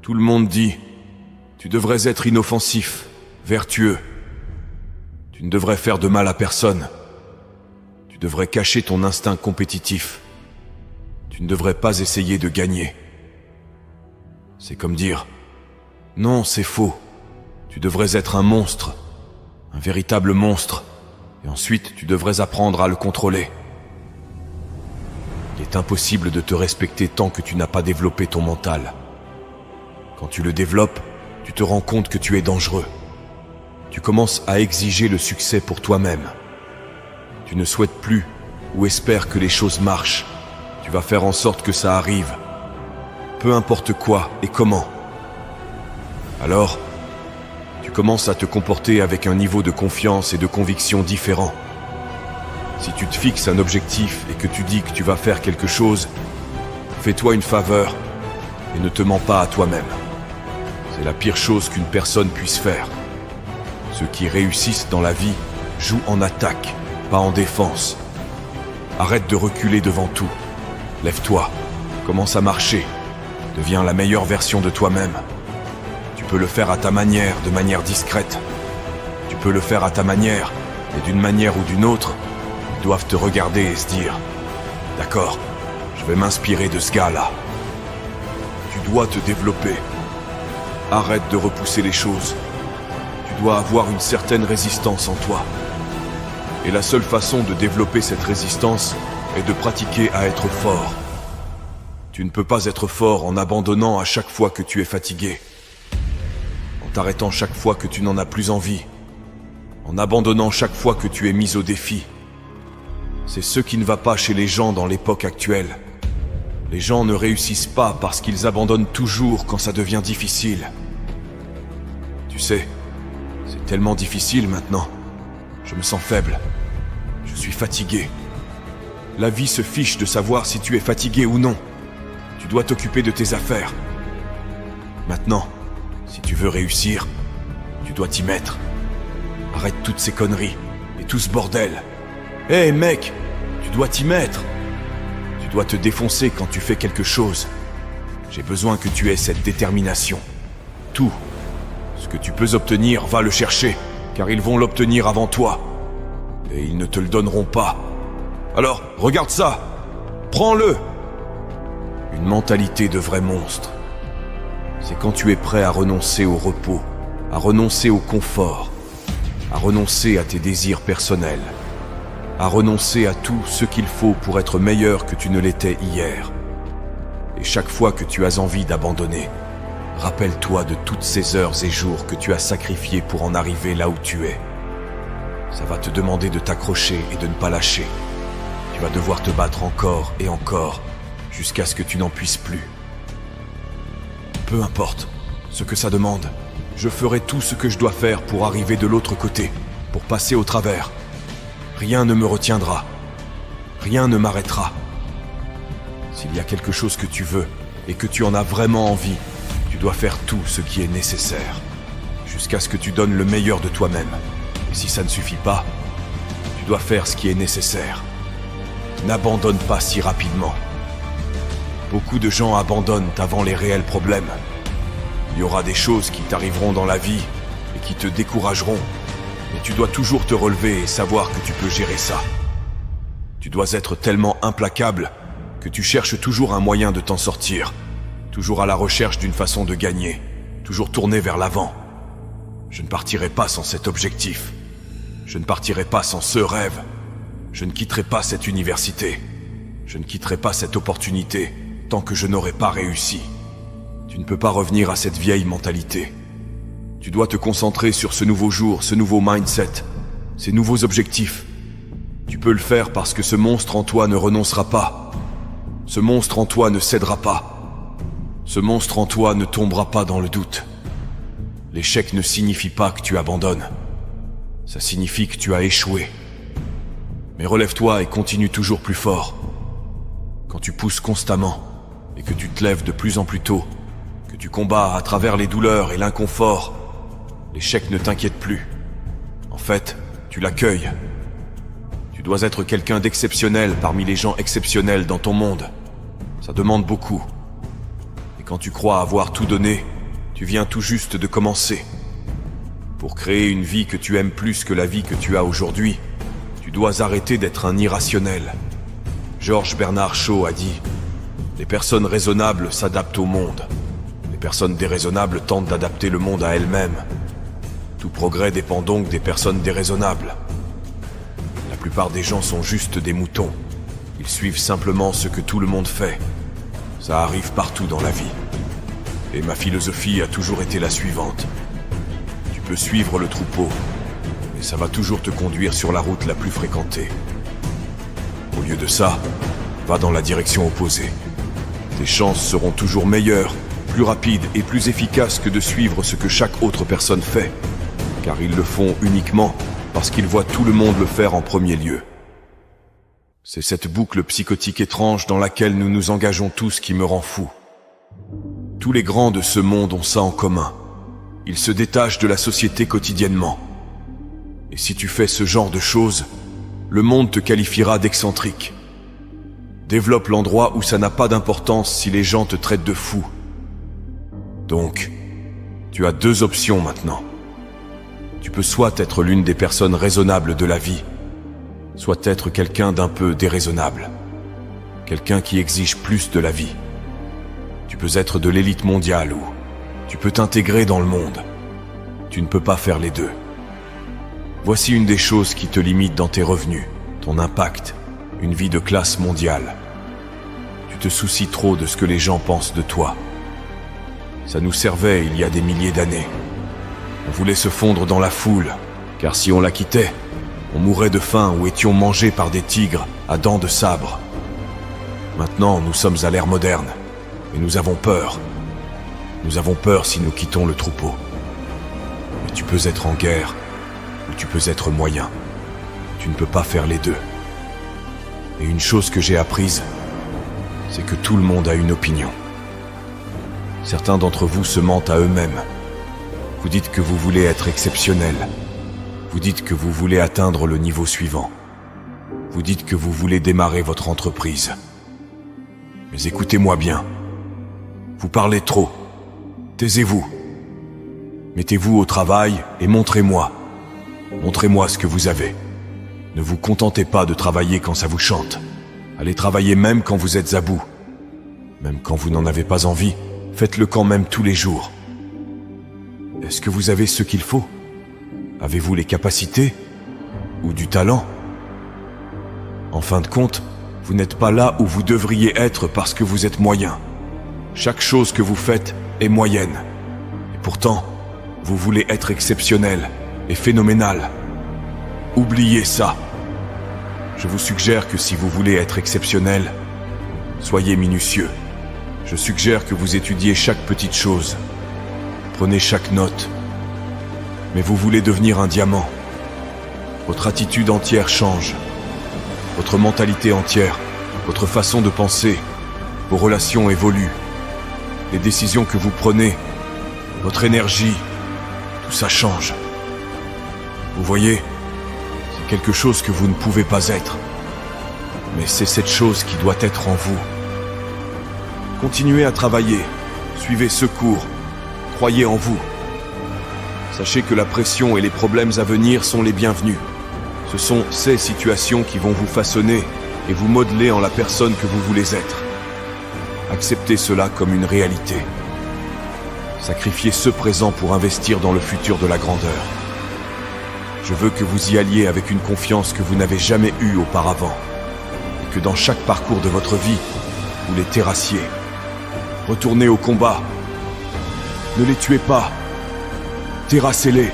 Tout le monde dit, tu devrais être inoffensif, vertueux. Tu ne devrais faire de mal à personne. Tu devrais cacher ton instinct compétitif. Tu ne devrais pas essayer de gagner. C'est comme dire, non, c'est faux. Tu devrais être un monstre, un véritable monstre, et ensuite tu devrais apprendre à le contrôler. Il est impossible de te respecter tant que tu n'as pas développé ton mental. Quand tu le développes, tu te rends compte que tu es dangereux. Tu commences à exiger le succès pour toi-même. Tu ne souhaites plus ou espères que les choses marchent. Tu vas faire en sorte que ça arrive. Peu importe quoi et comment. Alors, tu commences à te comporter avec un niveau de confiance et de conviction différent. Si tu te fixes un objectif et que tu dis que tu vas faire quelque chose, fais-toi une faveur et ne te mens pas à toi-même. C'est la pire chose qu'une personne puisse faire. Ceux qui réussissent dans la vie jouent en attaque, pas en défense. Arrête de reculer devant tout. Lève-toi, commence à marcher. Deviens la meilleure version de toi-même. Tu peux le faire à ta manière, de manière discrète. Tu peux le faire à ta manière, et d'une manière ou d'une autre, ils doivent te regarder et se dire « D'accord, je vais m'inspirer de ce gars-là. » Tu dois te développer. Arrête de repousser les choses. Tu dois avoir une certaine résistance en toi. Et la seule façon de développer cette résistance est de pratiquer à être fort. Tu ne peux pas être fort en abandonnant à chaque fois que tu es fatigué, en t'arrêtant chaque fois que tu n'en as plus envie, en abandonnant chaque fois que tu es mis au défi. C'est ce qui ne va pas chez les gens dans l'époque actuelle. Les gens ne réussissent pas parce qu'ils abandonnent toujours quand ça devient difficile. Tu sais, c'est tellement difficile maintenant. Je me sens faible. Je suis fatigué. La vie se fiche de savoir si tu es fatigué ou non. Tu dois t'occuper de tes affaires. Maintenant, si tu veux réussir, tu dois t'y mettre. Arrête toutes ces conneries et tout ce bordel. Hé mec, tu dois t'y mettre. Tu dois te défoncer quand tu fais quelque chose. J'ai besoin que tu aies cette détermination. Tout ce que tu peux obtenir, va le chercher, car ils vont l'obtenir avant toi. Et ils ne te le donneront pas. Alors, regarde ça. Prends-le. Une mentalité de vrai monstre. C'est quand tu es prêt à renoncer au repos, à renoncer au confort, à renoncer à tes désirs personnels, à renoncer à tout ce qu'il faut pour être meilleur que tu ne l'étais hier. Et chaque fois que tu as envie d'abandonner, rappelle-toi de toutes ces heures et jours que tu as sacrifiés pour en arriver là où tu es. Ça va te demander de t'accrocher et de ne pas lâcher. Tu vas devoir te battre encore et encore, jusqu'à ce que tu n'en puisses plus. Peu importe ce que ça demande, je ferai tout ce que je dois faire pour arriver de l'autre côté, pour passer au travers. Rien ne me retiendra. Rien ne m'arrêtera. S'il y a quelque chose que tu veux et que tu en as vraiment envie, tu dois faire tout ce qui est nécessaire, jusqu'à ce que tu donnes le meilleur de toi-même. Et si ça ne suffit pas, tu dois faire ce qui est nécessaire. N'abandonne pas si rapidement. Beaucoup de gens abandonnent avant les réels problèmes. Il y aura des choses qui t'arriveront dans la vie et qui te décourageront. Mais tu dois toujours te relever et savoir que tu peux gérer ça. Tu dois être tellement implacable que tu cherches toujours un moyen de t'en sortir. Toujours à la recherche d'une façon de gagner. Toujours tourné vers l'avant. Je ne partirai pas sans cet objectif. Je ne partirai pas sans ce rêve. Je ne quitterai pas cette université. Je ne quitterai pas cette opportunité tant que je n'aurai pas réussi. Tu ne peux pas revenir à cette vieille mentalité. Tu dois te concentrer sur ce nouveau jour, ce nouveau mindset, ces nouveaux objectifs. Tu peux le faire parce que ce monstre en toi ne renoncera pas. Ce monstre en toi ne cédera pas. Ce monstre en toi ne tombera pas dans le doute. L'échec ne signifie pas que tu abandonnes. Ça signifie que tu as échoué. Mais relève-toi et continue toujours plus fort. Quand tu pousses constamment et que tu te lèves de plus en plus tôt, que tu combats à travers les douleurs et l'inconfort, l'échec ne t'inquiète plus. En fait, tu l'accueilles. Tu dois être quelqu'un d'exceptionnel parmi les gens exceptionnels dans ton monde. Ça demande beaucoup. Et quand tu crois avoir tout donné, Tu viens tout juste de commencer. Pour créer une vie que tu aimes plus que la vie que tu as aujourd'hui, tu dois arrêter d'être un irrationnel. George Bernard Shaw a dit « Les personnes raisonnables s'adaptent au monde. Les personnes déraisonnables tentent d'adapter le monde à elles-mêmes. Tout progrès dépend donc des personnes déraisonnables. La plupart des gens sont juste des moutons. Ils suivent simplement ce que tout le monde fait. Ça arrive partout dans la vie. Et ma philosophie a toujours été la suivante. Tu peux suivre le troupeau, mais ça va toujours te conduire sur la route la plus fréquentée. Au lieu de ça, va dans la direction opposée. Tes chances seront toujours meilleures, plus rapides et plus efficaces que de suivre ce que chaque autre personne fait, car ils le font uniquement parce qu'ils voient tout le monde le faire en premier lieu. C'est cette boucle psychotique étrange dans laquelle nous nous engageons tous qui me rend fou. Tous les grands de ce monde ont ça en commun. Ils se détachent de la société quotidiennement. Et si tu fais ce genre de choses, le monde te qualifiera d'excentrique. Développe l'endroit où ça n'a pas d'importance si les gens te traitent de fou. Donc, tu as deux options maintenant. Tu peux soit être l'une des personnes raisonnables de la vie, soit être quelqu'un d'un peu déraisonnable. Quelqu'un qui exige plus de la vie. Tu peux être de l'élite mondiale ou tu peux t'intégrer dans le monde. Tu ne peux pas faire les deux. Voici une des choses qui te limite dans tes revenus, ton impact, une vie de classe mondiale. Tu te soucies trop de ce que les gens pensent de toi. Ça nous servait il y a des milliers d'années. On voulait se fondre dans la foule, car si on la quittait, on mourrait de faim ou étions mangés par des tigres à dents de sabre. Maintenant, nous sommes à l'ère moderne, et nous avons peur. Nous avons peur si nous quittons le troupeau. Mais tu peux être en guerre, ou tu peux être moyen. Tu ne peux pas faire les deux. Et une chose que j'ai apprise, c'est que tout le monde a une opinion. Certains d'entre vous se mentent à eux-mêmes. Vous dites que vous voulez être exceptionnel. Vous dites que vous voulez atteindre le niveau suivant. Vous dites que vous voulez démarrer votre entreprise. Mais écoutez-moi bien. Vous parlez trop. Taisez-vous. Mettez-vous au travail et montrez-moi. Montrez-moi ce que vous avez. Ne vous contentez pas de travailler quand ça vous chante. Allez travailler même quand vous êtes à bout. Même quand vous n'en avez pas envie, faites-le quand même tous les jours. Est-ce que vous avez ce qu'il faut ? Avez-vous les capacités ? Ou du talent ? En fin de compte, vous n'êtes pas là où vous devriez être parce que vous êtes moyen. Chaque chose que vous faites est moyenne. Et pourtant, vous voulez être exceptionnel et phénoménal. Oubliez ça. Je vous suggère que si vous voulez être exceptionnel, soyez minutieux. Je suggère que vous étudiez chaque petite chose. Prenez chaque note. Mais vous voulez devenir un diamant. Votre attitude entière change. Votre mentalité entière, votre façon de penser, vos relations évoluent. Les décisions que vous prenez, votre énergie, tout ça change. Vous voyez, c'est quelque chose que vous ne pouvez pas être. Mais c'est cette chose qui doit être en vous. Continuez à travailler, suivez ce cours, croyez en vous. Sachez que la pression et les problèmes à venir sont les bienvenus. Ce sont ces situations qui vont vous façonner et vous modeler en la personne que vous voulez être. Acceptez cela comme une réalité. Sacrifiez ce présent pour investir dans le futur de la grandeur. Je veux que vous y alliez avec une confiance que vous n'avez jamais eue auparavant. Et que dans chaque parcours de votre vie, vous les terrassiez. Retournez au combat. Ne les tuez pas. Terrassez-les.